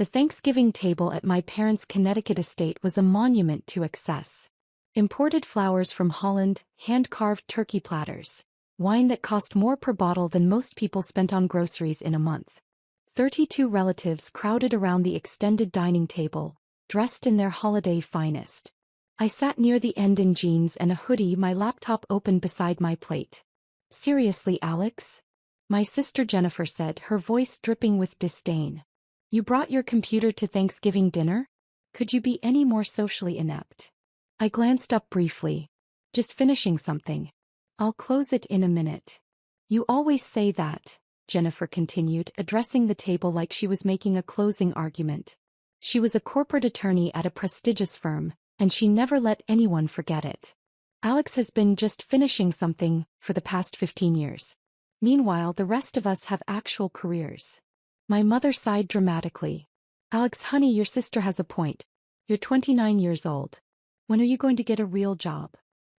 The Thanksgiving table at my parents' Connecticut estate was a monument to excess. Imported flowers from Holland, hand-carved turkey platters, wine that cost more per bottle than most people spent on groceries in a month. 32 relatives crowded around the extended dining table, dressed in their holiday finest. I sat near the end in jeans and a hoodie, my laptop open beside my plate. "Seriously, Alex?" my sister Jennifer said, her voice dripping with disdain. "You brought your computer to Thanksgiving dinner? Could you be any more socially inept?" I glanced up briefly. "Just finishing something. I'll close it in a minute." "You always say that," Jennifer continued, addressing the table like she was making a closing argument. She was a corporate attorney at a prestigious firm, and she never let anyone forget it. "Alex has been just finishing something for the past 15 years. Meanwhile, the rest of us have actual careers." My mother sighed dramatically. "Alex, honey, your sister has a point. You're 29 years old. When are you going to get a real job?"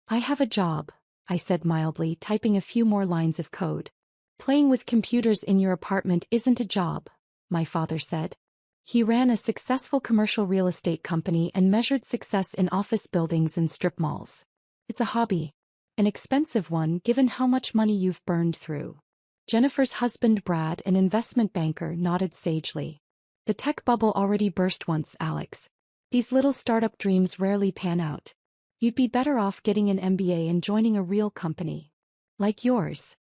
"I have a job," I said mildly, typing a few more lines of code. "Playing with computers in your apartment isn't a job," my father said. He ran a successful commercial real estate company and measured success in office buildings and strip malls. "It's a hobby. An expensive one given how much money you've burned through." Jennifer's husband Brad, an investment banker, nodded sagely. "The tech bubble already burst once, Alex. These little startup dreams rarely pan out. You'd be better off getting an MBA and joining a real company." "Like yours?"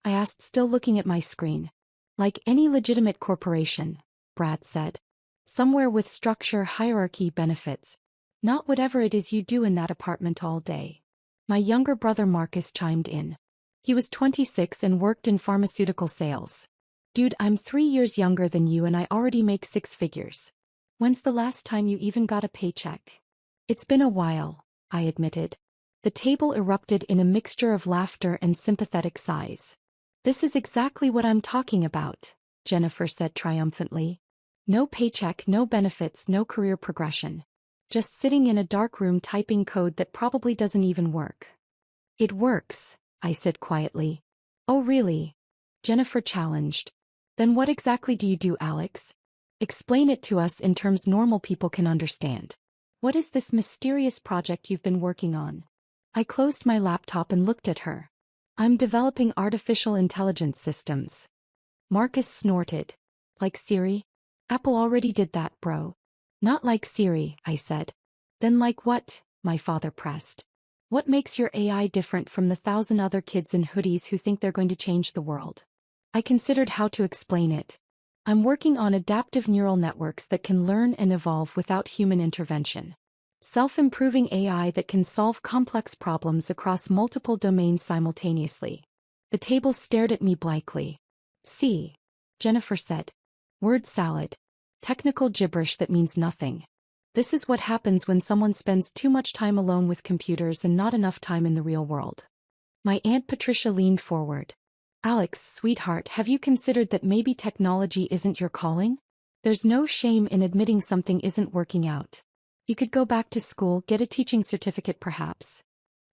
I asked, still looking at my screen. "Like any legitimate corporation," Brad said. "Somewhere with structure, hierarchy, benefits. Not whatever it is you do in that apartment all day." My younger brother Marcus chimed in. He was 26 and worked in pharmaceutical sales. "Dude, I'm 3 years younger than you and I already make 6 figures. When's the last time you even got a paycheck?" "It's been a while," I admitted. The table erupted in a mixture of laughter and sympathetic sighs. "This is exactly what I'm talking about," Jennifer said triumphantly. "No paycheck, no benefits, no career progression. Just sitting in a dark room typing code that probably doesn't even work." "It works," I said quietly. "Oh really?" Jennifer challenged. "Then what exactly do you do, Alex? Explain it to us in terms normal people can understand. What is this mysterious project you've been working on?" I closed my laptop and looked at her. "I'm developing artificial intelligence systems." Marcus snorted. "Like Siri? Apple already did that, bro." "Not like Siri," I said. "Then like what?" my father pressed. "What makes your AI different from the 1,000 other kids in hoodies who think they're going to change the world?" I considered how to explain it. "I'm working on adaptive neural networks that can learn and evolve without human intervention. Self-improving AI that can solve complex problems across multiple domains simultaneously." The table stared at me blankly. "See," Jennifer said. "Word salad. Technical gibberish that means nothing. This is what happens when someone spends too much time alone with computers and not enough time in the real world." My Aunt Patricia leaned forward. "Alex, sweetheart, have you considered that maybe technology isn't your calling? There's no shame in admitting something isn't working out. You could go back to school, get a teaching certificate perhaps."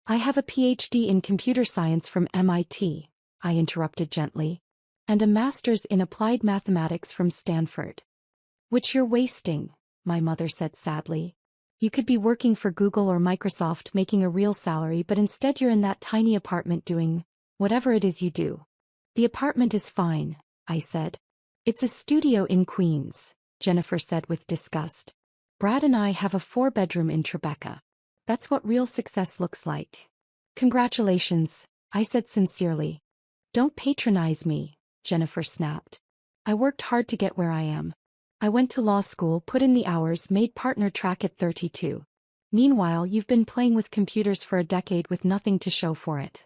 "I have a PhD in computer science from MIT," I interrupted gently, "and a master's in applied mathematics from Stanford." "Which you're wasting," my mother said sadly. "You could be working for Google or Microsoft making a real salary, but instead you're in that tiny apartment doing whatever it is you do." "The apartment is fine," I said. "It's a studio in Queens," Jennifer said with disgust. "Brad and I have a 4-bedroom in Tribeca. That's what real success looks like." "Congratulations," I said sincerely. "Don't patronize me," Jennifer snapped. "I worked hard to get where I am. I went to law school, put in the hours, made partner track at 32. Meanwhile, you've been playing with computers for a decade with nothing to show for it."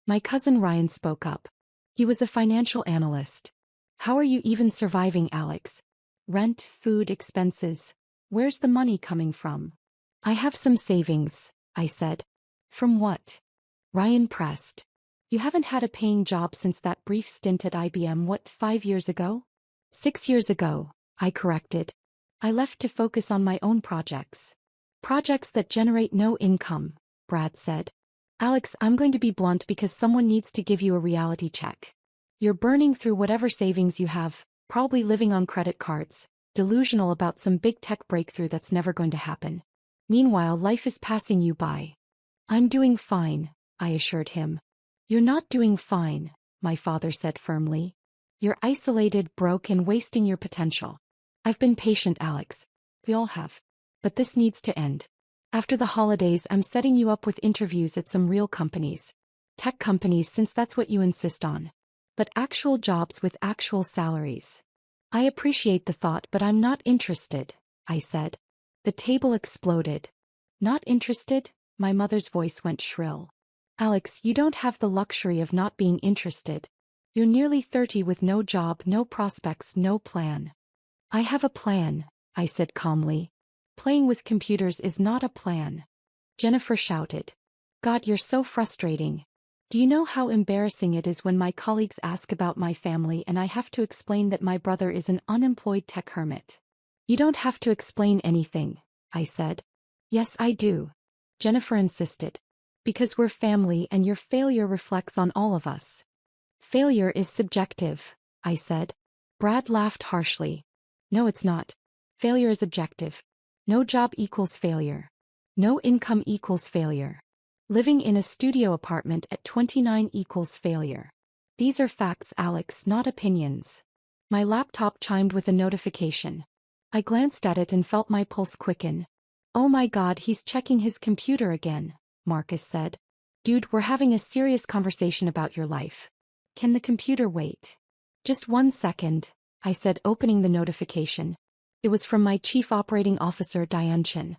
My cousin Ryan spoke up. He was a financial analyst. "How are you even surviving, Alex? Rent, food, expenses. Where's the money coming from?" "I have some savings," I said. "From what?" Ryan pressed. "You haven't had a paying job since that brief stint at IBM, what, 5 years ago?" 6 years ago, I corrected. "I left to focus on my own projects." "Projects that generate no income," Brad said. "Alex, I'm going to be blunt because someone needs to give you a reality check. You're burning through whatever savings you have, probably living on credit cards. delusional about some big tech breakthrough that's never going to happen. Meanwhile, life is passing you by. I'm doing fine, I assured him. You're not doing fine, my father said firmly. You're isolated, broke, and wasting your potential. I've been patient, Alex. We all have. But this needs to end. After the holidays, I'm setting you up with interviews at some real companies. Tech companies, since that's what you insist on. But actual jobs with actual salaries. I appreciate the thought, but I'm not interested, I said. The table exploded. Not interested? My mother's voice went shrill. Alex, you don't have the luxury of not being interested. You're nearly 30 with no job, no prospects, no plan. I have a plan, I said calmly. Playing with computers is not a plan. Jennifer shouted. God, you're so frustrating. Do you know how embarrassing it is when my colleagues ask about my family and I have to explain that my brother is an unemployed tech hermit? You don't have to explain anything, I said. Yes, I do. Jennifer insisted. Because we're family and your failure reflects on all of us. Failure is subjective, I said. Brad laughed harshly. No, it's not. Failure is objective. No job equals failure. No income equals failure. Living in a studio apartment at 29 equals failure. These are facts, Alex, not opinions. My laptop chimed with a notification. I glanced at it and felt my pulse quicken. Oh my God, he's checking his computer again, Marcus said. Dude, we're having a serious conversation about your life. Can the computer wait? Just 1 second, I said, opening the notification. It was from my Chief Operating Officer, Diane Chin.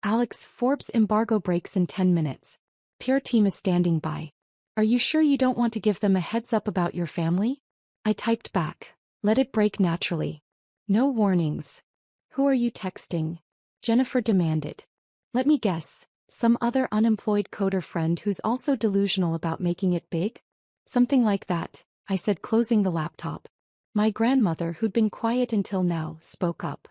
Alex, Forbes embargo breaks in 10 minutes. PR team is standing by. Are you sure you don't want to give them a heads up about your family? I typed back. Let it break naturally. No warnings. Who are you texting? Jennifer demanded. Let me guess. Some other unemployed coder friend who's also delusional about making it big? Something like that, I said, closing the laptop. My grandmother, who'd been quiet until now, spoke up.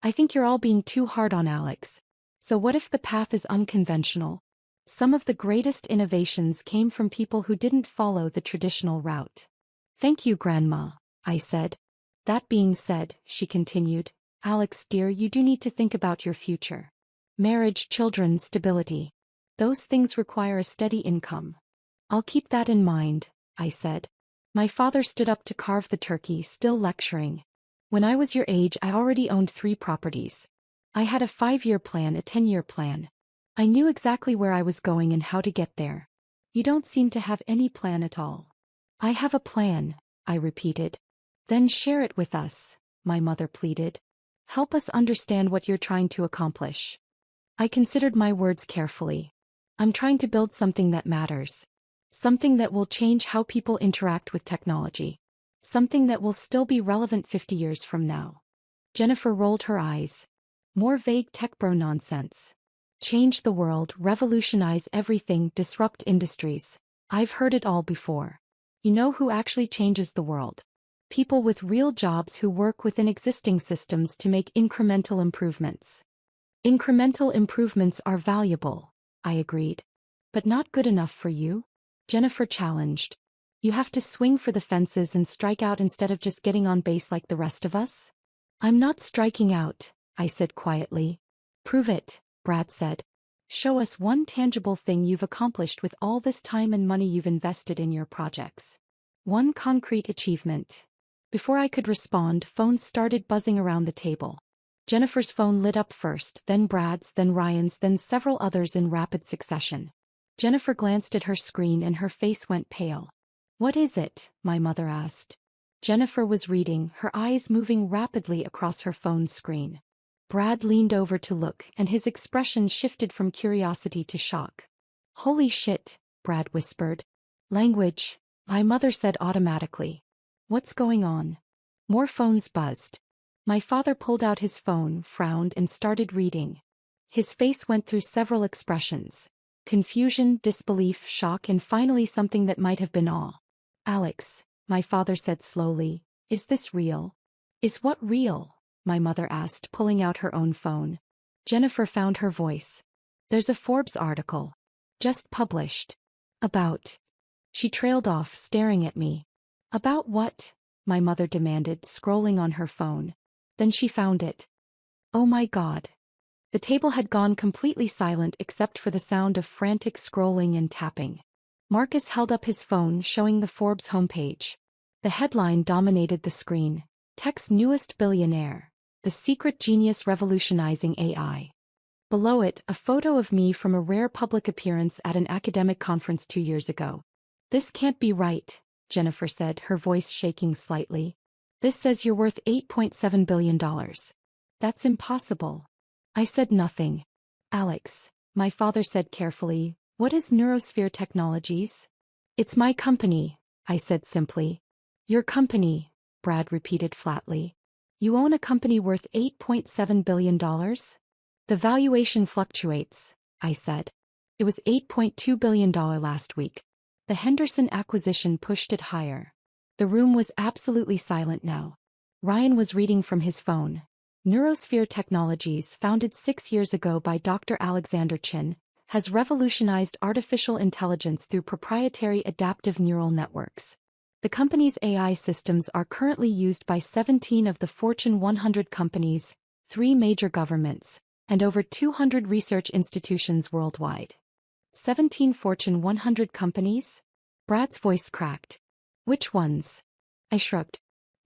I think you're all being too hard on Alex. So what if the path is unconventional? Some of the greatest innovations came from people who didn't follow the traditional route. Thank you, Grandma, I said. That being said, she continued, Alex dear, you do need to think about your future. Marriage, children, stability. Those things require a steady income. I'll keep that in mind, I said. My father stood up to carve the turkey, still lecturing. When I was your age, I already owned 3 properties. I had a 5-year plan, a 10-year plan. I knew exactly where I was going and how to get there. You don't seem to have any plan at all. I have a plan, I repeated. Then share it with us, my mother pleaded. Help us understand what you're trying to accomplish. I considered my words carefully. I'm trying to build something that matters. Something that will change how people interact with technology. Something that will still be relevant 50 years from now. Jennifer rolled her eyes. More vague tech bro nonsense. Change the world, revolutionize everything, disrupt industries. I've heard it all before. You know who actually changes the world? People with real jobs who work within existing systems to make incremental improvements. Incremental improvements are valuable, I agreed. But not good enough for you? Jennifer challenged. You have to swing for the fences and strike out instead of just getting on base like the rest of us? I'm not striking out, I said quietly. Prove it, Brad said. Show us one tangible thing you've accomplished with all this time and money you've invested in your projects. One concrete achievement. Before I could respond, phones started buzzing around the table. Jennifer's phone lit up first, then Brad's, then Ryan's, then several others in rapid succession. Jennifer glanced at her screen and her face went pale. What is it? My mother asked. Jennifer was reading, her eyes moving rapidly across her phone screen. Brad leaned over to look, and his expression shifted from curiosity to shock. Holy shit, Brad whispered. Language, my mother said automatically. What's going on? More phones buzzed. My father pulled out his phone, frowned, and started reading. His face went through several expressions. Confusion, disbelief, shock, and finally something that might have been awe. Alex, my father said slowly, is this real? Is what real? My mother asked, pulling out her own phone. Jennifer found her voice. There's a Forbes article. Just published. About. She trailed off, staring at me. About what? My mother demanded, scrolling on her phone. Then she found it. Oh my God. The table had gone completely silent except for the sound of frantic scrolling and tapping. Marcus held up his phone showing the Forbes homepage. The headline dominated the screen. Tech's newest billionaire. The secret genius revolutionizing AI. Below it, a photo of me from a rare public appearance at an academic conference 2 years ago. This can't be right, Jennifer said, her voice shaking slightly. This says you're worth $8.7 billion. That's impossible. I said nothing. Alex, my father said carefully, what is Neurosphere Technologies? It's my company, I said simply. Your company, Brad repeated flatly. You own a company worth $8.7 billion? The valuation fluctuates, I said. It was $8.2 billion last week. The Henderson acquisition pushed it higher. The room was absolutely silent now. Ryan was reading from his phone. Neurosphere Technologies, founded 6 years ago by Dr. Alexander Chin, has revolutionized artificial intelligence through proprietary adaptive neural networks. The company's AI systems are currently used by 17 of the Fortune 100 companies, 3 major governments, and over 200 research institutions worldwide. 17 Fortune 100 companies? Brad's voice cracked. Which ones? I shrugged.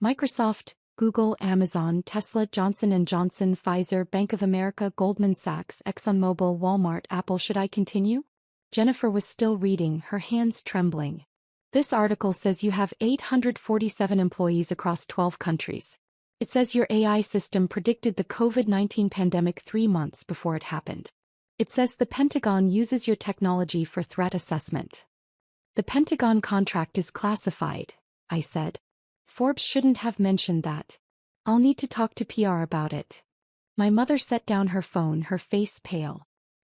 Microsoft, Google, Amazon, Tesla, Johnson & Johnson, Pfizer, Bank of America, Goldman Sachs, ExxonMobil, Walmart, Apple. Should I continue? Jennifer was still reading, her hands trembling. This article says you have 847 employees across 12 countries. It says your AI system predicted the COVID-19 pandemic 3 months before it happened. It says the Pentagon uses your technology for threat assessment. The Pentagon contract is classified, I said. Forbes shouldn't have mentioned that. I'll need to talk to PR about it. My mother set down her phone, her face pale.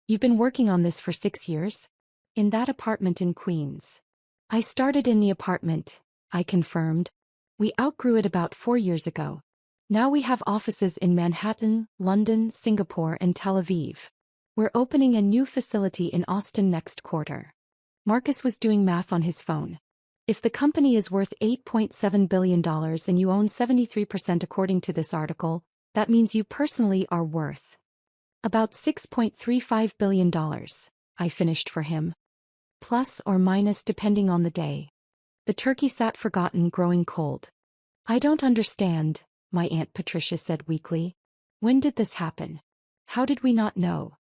You've been working on this for 6 years? In that apartment in Queens. I started in the apartment, I confirmed. We outgrew it about 4 years ago. Now we have offices in Manhattan, London, Singapore, and Tel Aviv. We're opening a new facility in Austin next quarter. Marcus was doing math on his phone. If the company is worth $8.7 billion and you own 73% according to this article, that means you personally are worth about $6.35 billion, I finished for him. Plus or minus depending on the day. The turkey sat forgotten, growing cold. I don't understand, my Aunt Patricia said weakly. When did this happen? How did we not know?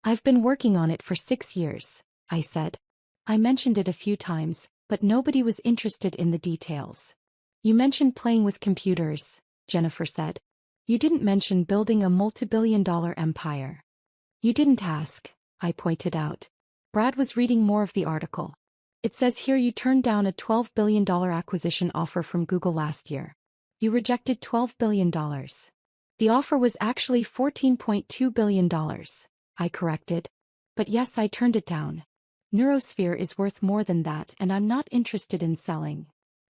I've been working on it for 6 years, I said. I mentioned it a few times, but nobody was interested in the details. You mentioned playing with computers, Jennifer said. You didn't mention building a multi-billion-dollar empire. You didn't ask, I pointed out. Brad was reading more of the article. It says here you turned down a $12 billion acquisition offer from Google last year. You rejected $12 billion. The offer was actually $14.2 billion, I corrected. But yes, I turned it down. Neurosphere is worth more than that, and I'm not interested in selling.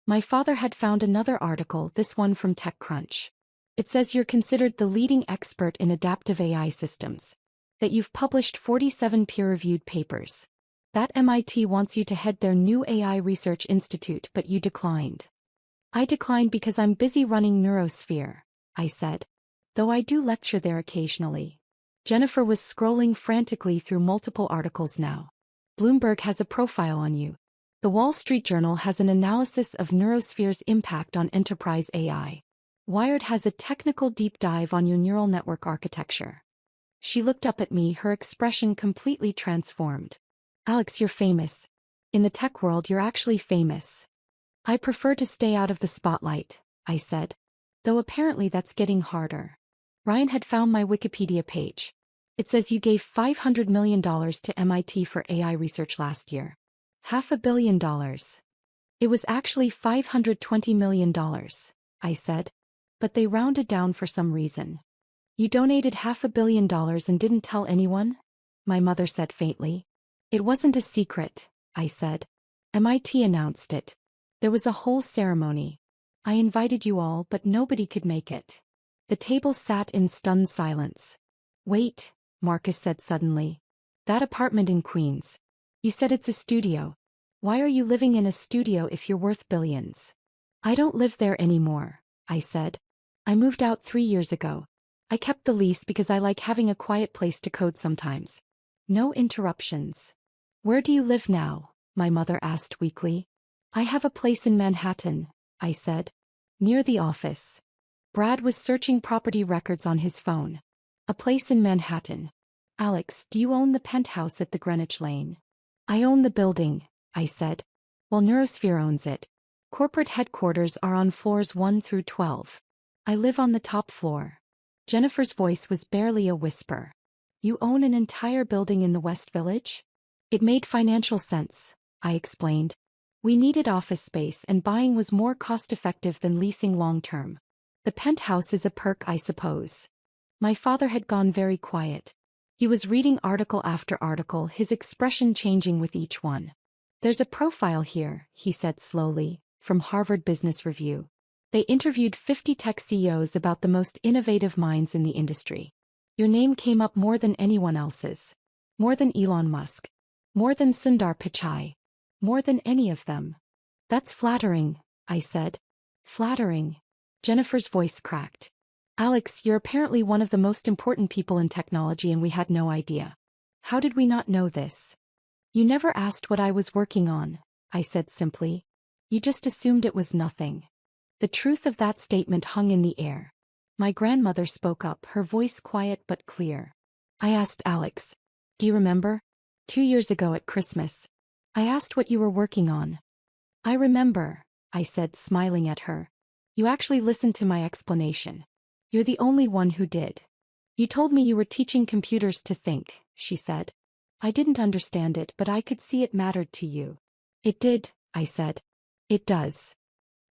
My father had found another article, this one from TechCrunch. It says you're considered the leading expert in adaptive AI systems. That you've published 47 peer-reviewed papers. That MIT wants you to head their new AI research institute, but you declined. I declined because I'm busy running Neurosphere, I said. Though I do lecture there occasionally. Jennifer was scrolling frantically through multiple articles now. Bloomberg has a profile on you. The Wall Street Journal has an analysis of Neurosphere's impact on enterprise AI. Wired has a technical deep dive on your neural network architecture. She looked up at me, her expression completely transformed. Alex, you're famous. In the tech world, you're actually famous. I prefer to stay out of the spotlight, I said. Though apparently that's getting harder. Ryan had found my Wikipedia page. It says you gave $500 million to MIT for AI research last year. $500 million. It was actually $520 million, I said. But they rounded down for some reason. You donated $500 million and didn't tell anyone? My mother said faintly. It wasn't a secret, I said. MIT announced it. There was a whole ceremony. I invited you all, but nobody could make it. The table sat in stunned silence. Wait, Marcus said suddenly. That apartment in Queens. You said it's a studio. Why are you living in a studio if you're worth billions? I don't live there anymore, I said. I moved out 3 years ago. I kept the lease because I like having a quiet place to code sometimes. No interruptions. Where do you live now? My mother asked weakly. I have a place in Manhattan, I said. Near the office. Brad was searching property records on his phone. A place in Manhattan. Alex, do you own the penthouse at the Greenwich Lane? I own the building, I said. Well, Neurosphere owns it. Corporate headquarters are on floors 1 through 12. I live on the top floor. Jennifer's voice was barely a whisper. You own an entire building in the West Village? It made financial sense, I explained. We needed office space and buying was more cost-effective than leasing long-term. The penthouse is a perk, I suppose. My father had gone very quiet. He was reading article after article, his expression changing with each one. There's a profile here, he said slowly, from Harvard Business Review. They interviewed 50 tech CEOs about the most innovative minds in the industry. Your name came up more than anyone else's. More than Elon Musk. More than Sundar Pichai. More than any of them. That's flattering, I said. Flattering. Jennifer's voice cracked. Alex, you're apparently one of the most important people in technology and we had no idea. How did we not know this? You never asked what I was working on, I said simply. You just assumed it was nothing. The truth of that statement hung in the air. My grandmother spoke up, her voice quiet but clear. I asked Alex, do you remember? 2 years ago at Christmas. I asked what you were working on. I remember, I said, smiling at her. You actually listened to my explanation. You're the only one who did. You told me you were teaching computers to think, she said. I didn't understand it, but I could see it mattered to you. It did, I said. It does.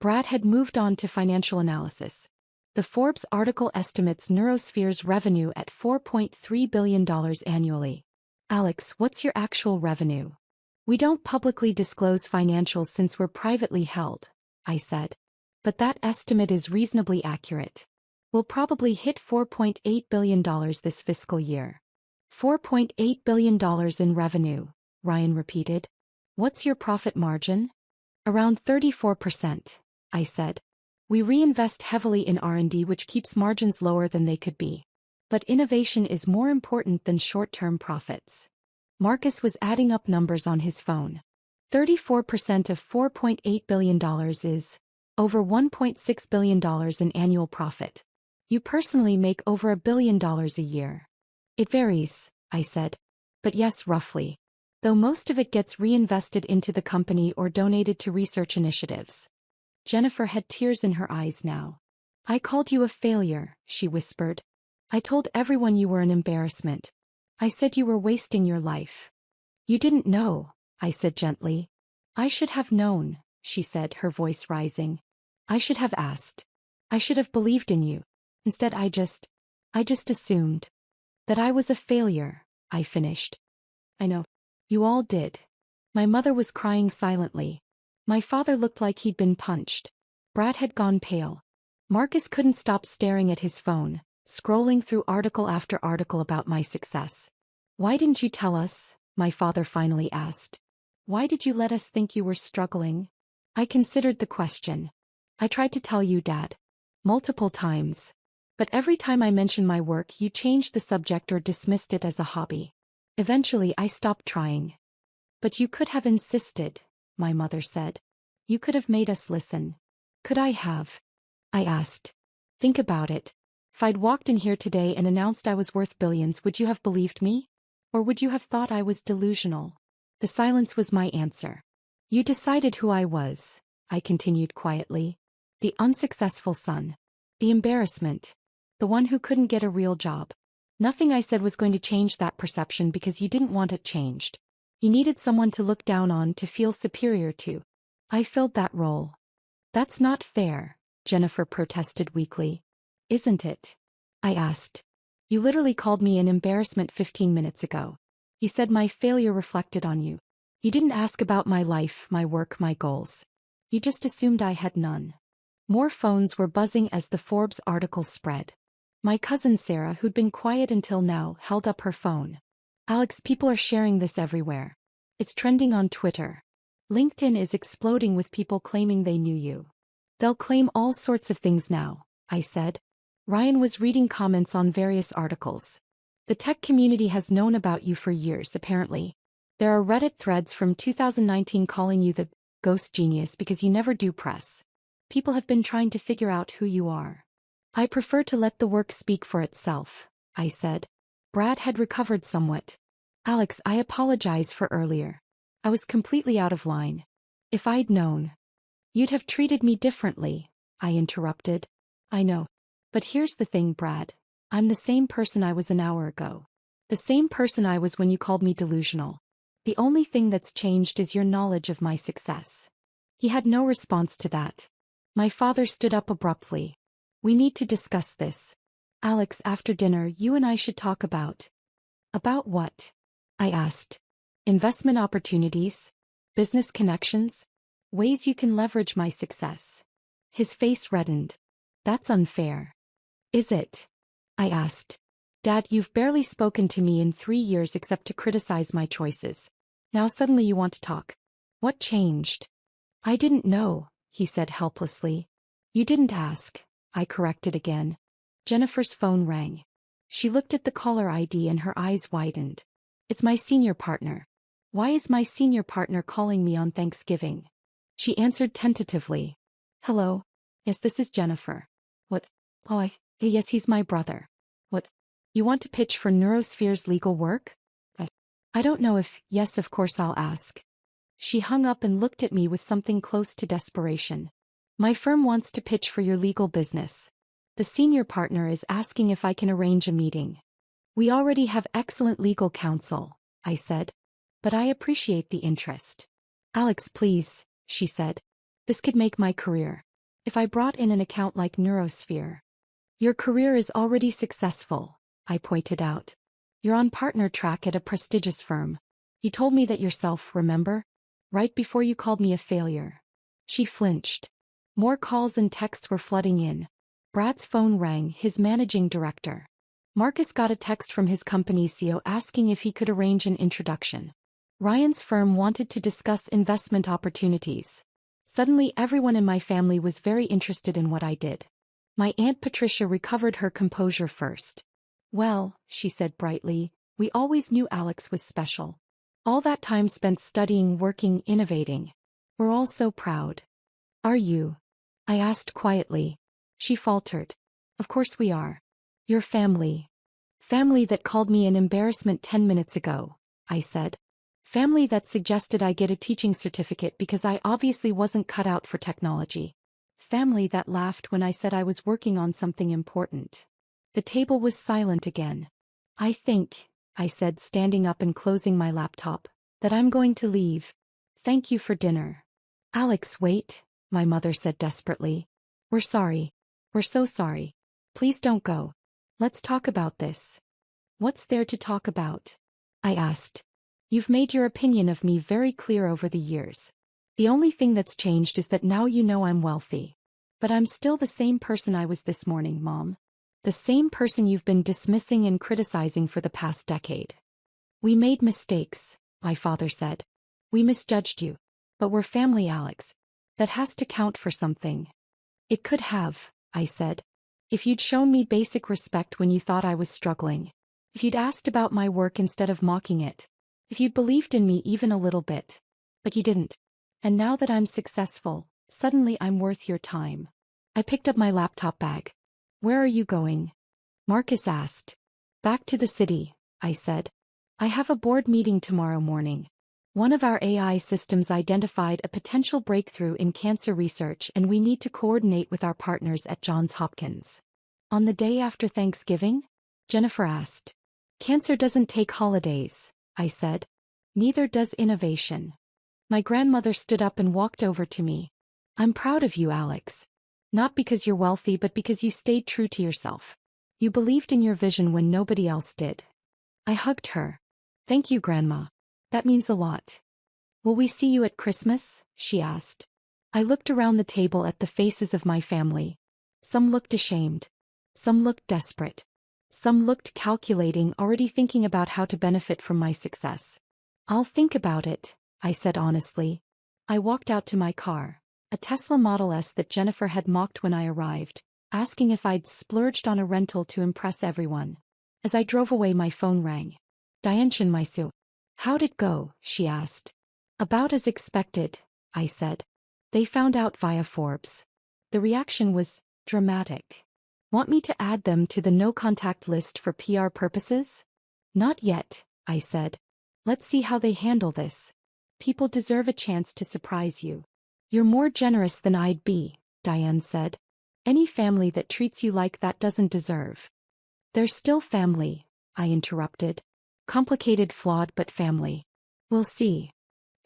Brad had moved on to financial analysis. The Forbes article estimates Neurosphere's revenue at $4.3 billion annually. Alex, what's your actual revenue? We don't publicly disclose financials since we're privately held, I said. But that estimate is reasonably accurate. We'll probably hit $4.8 billion this fiscal year. $4.8 billion in revenue, Ryan repeated. What's your profit margin? Around 34%, I said. We reinvest heavily in R&D, which keeps margins lower than they could be. But innovation is more important than short-term profits. Marcus was adding up numbers on his phone. 34% of $4.8 billion is over $1.6 billion in annual profit. You personally make over $1 billion a year. It varies, I said. But yes, roughly. Though most of it gets reinvested into the company or donated to research initiatives. Jennifer had tears in her eyes now. I called you a failure, she whispered. I told everyone you were an embarrassment. I said you were wasting your life. You didn't know, I said gently. I should have known, she said, her voice rising. I should have asked. I should have believed in you. Instead I just assumed. That I was a failure, I finished. I know. You all did. My mother was crying silently. My father looked like he'd been punched. Brad had gone pale. Marcus couldn't stop staring at his phone, scrolling through article after article about my success. Why didn't you tell us? My father finally asked. Why did you let us think you were struggling? I considered the question. I tried to tell you, Dad. Multiple times. But every time I mentioned my work, you changed the subject or dismissed it as a hobby. Eventually, I stopped trying. But you could have insisted, my mother said. You could have made us listen. Could I have? I asked. Think about it. If I'd walked in here today and announced I was worth billions, would you have believed me? Or would you have thought I was delusional? The silence was my answer. You decided who I was, I continued quietly. The unsuccessful son. The embarrassment. The one who couldn't get a real job. Nothing I said was going to change that perception because you didn't want it changed. You needed someone to look down on, to feel superior to. I filled that role. That's not fair, Jennifer protested weakly. Isn't it? I asked. You literally called me an embarrassment 15 minutes ago. You said my failure reflected on you. You didn't ask about my life, my work, my goals. You just assumed I had none. More phones were buzzing as the Forbes article spread. My cousin Sarah, who'd been quiet until now, held up her phone. Alex, people are sharing this everywhere. It's trending on Twitter. LinkedIn is exploding with people claiming they knew you. They'll claim all sorts of things now. I said. Ryan was reading comments on various articles. The tech community has known about you for years, apparently. There are Reddit threads from 2019 calling you the ghost genius because you never do press. People have been trying to figure out who you are. I prefer to let the work speak for itself, I said. Brad had recovered somewhat. Alex, I apologize for earlier. I was completely out of line. If I'd known. You'd have treated me differently, I interrupted. I know. But here's the thing, Brad. I'm the same person I was an hour ago. The same person I was when you called me delusional. The only thing that's changed is your knowledge of my success. He had no response to that. My father stood up abruptly. We need to discuss this. Alex, after dinner, you and I should talk about. About what? I asked. Investment opportunities? Business connections? Ways you can leverage my success. His face reddened. That's unfair. Is it? I asked. Dad, you've barely spoken to me in 3 years except to criticize my choices. Now suddenly you want to talk. What changed? I didn't know, he said helplessly. You didn't ask, I corrected again. Jennifer's phone rang. She looked at the caller ID and her eyes widened. It's my senior partner. Why is my senior partner calling me on Thanksgiving? She answered tentatively. Hello. Yes, this is Jennifer. What? Oh, yes, he's my brother. What? You want to pitch for Neurosphere's legal work? I don't know if, yes, of course I'll ask. She hung up and looked at me with something close to desperation. My firm wants to pitch for your legal business. The senior partner is asking if I can arrange a meeting. We already have excellent legal counsel, I said. But I appreciate the interest. Alex, please, she said. This could make my career. If I brought in an account like Neurosphere. Your career is already successful, I pointed out. You're on partner track at a prestigious firm. You told me that yourself, remember? Right before you called me a failure. She flinched. More calls and texts were flooding in. Brad's phone rang, his managing director. Marcus got a text from his company's CEO asking if he could arrange an introduction. Ryan's firm wanted to discuss investment opportunities. Suddenly everyone in my family was very interested in what I did. My Aunt Patricia recovered her composure first. Well, she said brightly, we always knew Alex was special. All that time spent studying, working, innovating. We're all so proud. Are you? I asked quietly. She faltered. Of course we are. Your family. Family that called me an embarrassment 10 minutes ago, I said. Family that suggested I get a teaching certificate because I obviously wasn't cut out for technology. Family that laughed when I said I was working on something important. The table was silent again. I think, I said, standing up and closing my laptop, that I'm going to leave. Thank you for dinner. Alex, wait, my mother said desperately. We're sorry. We're so sorry. Please don't go. Let's talk about this. What's there to talk about? I asked. You've made your opinion of me very clear over the years. The only thing that's changed is that now you know I'm wealthy. But I'm still the same person I was this morning, Mom. The same person you've been dismissing and criticizing for the past decade. We made mistakes, my father said. We misjudged you. But we're family, Alex. That has to count for something. It could have, I said. If you'd shown me basic respect when you thought I was struggling. If you'd asked about my work instead of mocking it. If you'd believed in me even a little bit. But you didn't. And now that I'm successful, suddenly I'm worth your time. I picked up my laptop bag. Where are you going? Marcus asked. Back to the city, I said. I have a board meeting tomorrow morning. One of our AI systems identified a potential breakthrough in cancer research and we need to coordinate with our partners at Johns Hopkins. On the day after Thanksgiving? Jennifer asked. Cancer doesn't take holidays, I said. Neither does innovation. My grandmother stood up and walked over to me. I'm proud of you, Alex. Not because you're wealthy but because you stayed true to yourself. You believed in your vision when nobody else did. I hugged her. Thank you, Grandma. That means a lot. Will we see you at Christmas? She asked. I looked around the table at the faces of my family. Some looked ashamed. Some looked desperate. Some looked calculating, already thinking about how to benefit from my success. I'll think about it, I said honestly. I walked out to my car, a Tesla Model S that Jennifer had mocked when I arrived. asking if I'd splurged on a rental to impress everyone. As I drove away, my phone rang. Diane Shinmaisu. How'd it go? She asked. About as expected, I said. They found out via Forbes. The reaction was dramatic. Want me to add them to the no-contact list for PR purposes? Not yet, I said. Let's see how they handle this. People deserve a chance to surprise you. You're more generous than I'd be, Diane said. Any family that treats you like that doesn't deserve. They're still family, I interrupted. Complicated, flawed, but family. We'll see.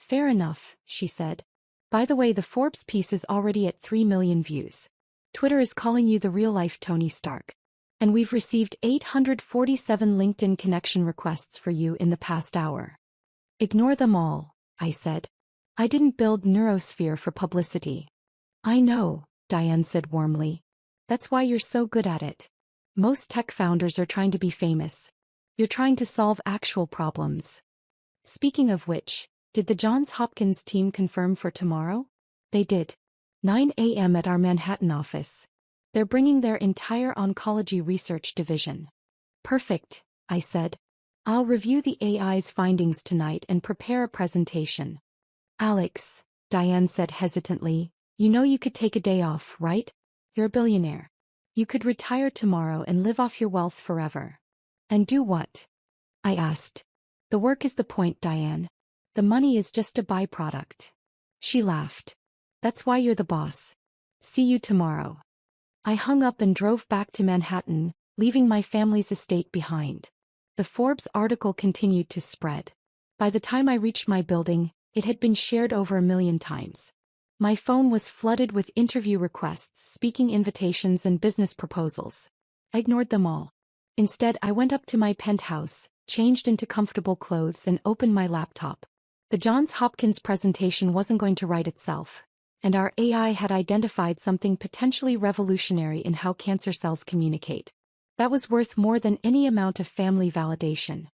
Fair enough, she said. By the way, the Forbes piece is already at 3 million views. Twitter is calling you the real-life Tony Stark. And we've received 847 LinkedIn connection requests for you in the past hour. Ignore them all, I said. I didn't build Neurosphere for publicity. I know, Diane said warmly. That's why you're so good at it. Most tech founders are trying to be famous. You're trying to solve actual problems. Speaking of which, did the Johns Hopkins team confirm for tomorrow? They did. 9 a.m. at our Manhattan office. They're bringing their entire oncology research division. Perfect, I said. I'll review the AI's findings tonight and prepare a presentation. Alex, Diane said hesitantly, you know you could take a day off, right? You're a billionaire. You could retire tomorrow and live off your wealth forever. And do what? I asked. The work is the point, Diane. The money is just a byproduct. She laughed. That's why you're the boss. See you tomorrow. I hung up and drove back to Manhattan, leaving my family's estate behind. The Forbes article continued to spread. By the time I reached my building, it had been shared over 1 million times. My phone was flooded with interview requests, speaking invitations, and business proposals. I ignored them all. Instead, I went up to my penthouse, changed into comfortable clothes, and opened my laptop. The Johns Hopkins presentation wasn't going to write itself, and our AI had identified something potentially revolutionary in how cancer cells communicate. That was worth more than any amount of family validation.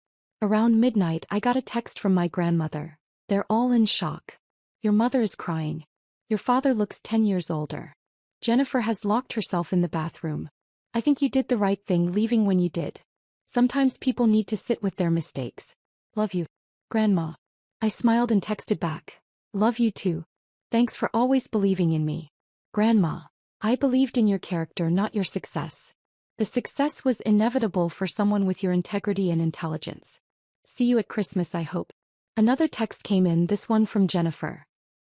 Around midnight, I got a text from my grandmother. They're all in shock. Your mother is crying. Your father looks 10 years older. Jennifer has locked herself in the bathroom. I think you did the right thing leaving when you did. Sometimes people need to sit with their mistakes. Love you, Grandma. I smiled and texted back. Love you too. Thanks for always believing in me. Grandma, I believed in your character, not your success. The success was inevitable for someone with your integrity and intelligence. See you at Christmas, I hope. Another text came in, this one from Jennifer.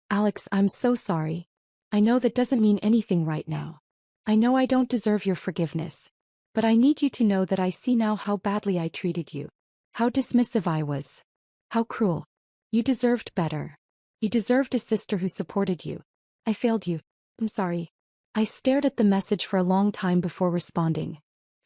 Alex, I'm so sorry. I know that doesn't mean anything right now. I know I don't deserve your forgiveness. But I need you to know that I see now how badly I treated you. How dismissive I was. How cruel. You deserved better. You deserved a sister who supported you. I failed you. I'm sorry. I stared at the message for a long time before responding.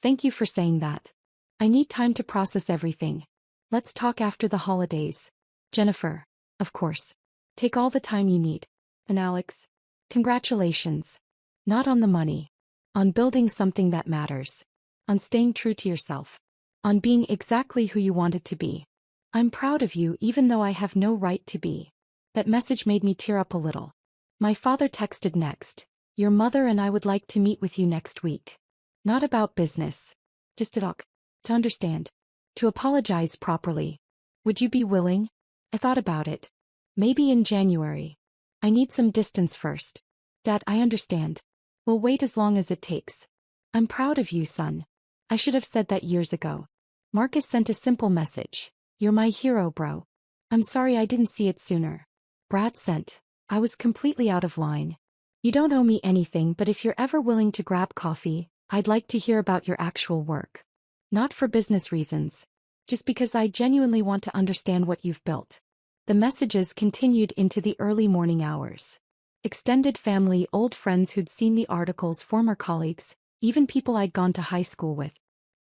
Thank you for saying that. I need time to process everything. Let's talk after the holidays. Jennifer. Of course. Take all the time you need. And Alex. Congratulations. Not on the money. On building something that matters. On staying true to yourself. On being exactly who you wanted to be. I'm proud of you even though I have no right to be. That message made me tear up a little. My father texted next. Your mother and I would like to meet with you next week. Not about business. Just to talk. To understand. To apologize properly. Would you be willing? I thought about it. Maybe in January. I need some distance first. Dad, I understand. We'll wait as long as it takes. I'm proud of you, son. I should have said that years ago. Marcus sent a simple message. You're my hero, bro. I'm sorry I didn't see it sooner. Brad sent. I was completely out of line. You don't owe me anything, but if you're ever willing to grab coffee, I'd like to hear about your actual work. Not for business reasons. Just because I genuinely want to understand what you've built. The messages continued into the early morning hours. Extended family, old friends who'd seen the articles, former colleagues, even people I'd gone to high school with.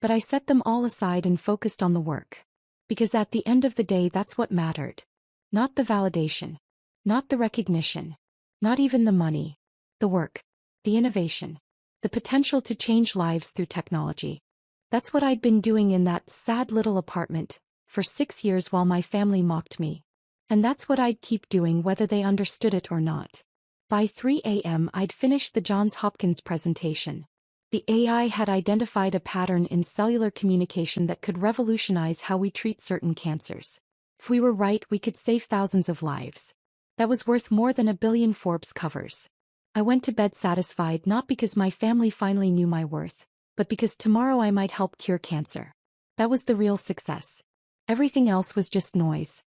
But I set them all aside and focused on the work. Because at the end of the day, that's what mattered. Not the validation. Not the recognition. Not even the money. The work. The innovation. The potential to change lives through technology. That's what I'd been doing in that sad little apartment for 6 years while my family mocked me. And that's what I'd keep doing whether they understood it or not. By 3 a.m. I'd finished the Johns Hopkins presentation. The AI had identified a pattern in cellular communication that could revolutionize how we treat certain cancers. If we were right, we could save thousands of lives. That was worth more than 1 billion Forbes covers. I went to bed satisfied not because my family finally knew my worth, but because tomorrow I might help cure cancer. That was the real success. Everything else was just noise.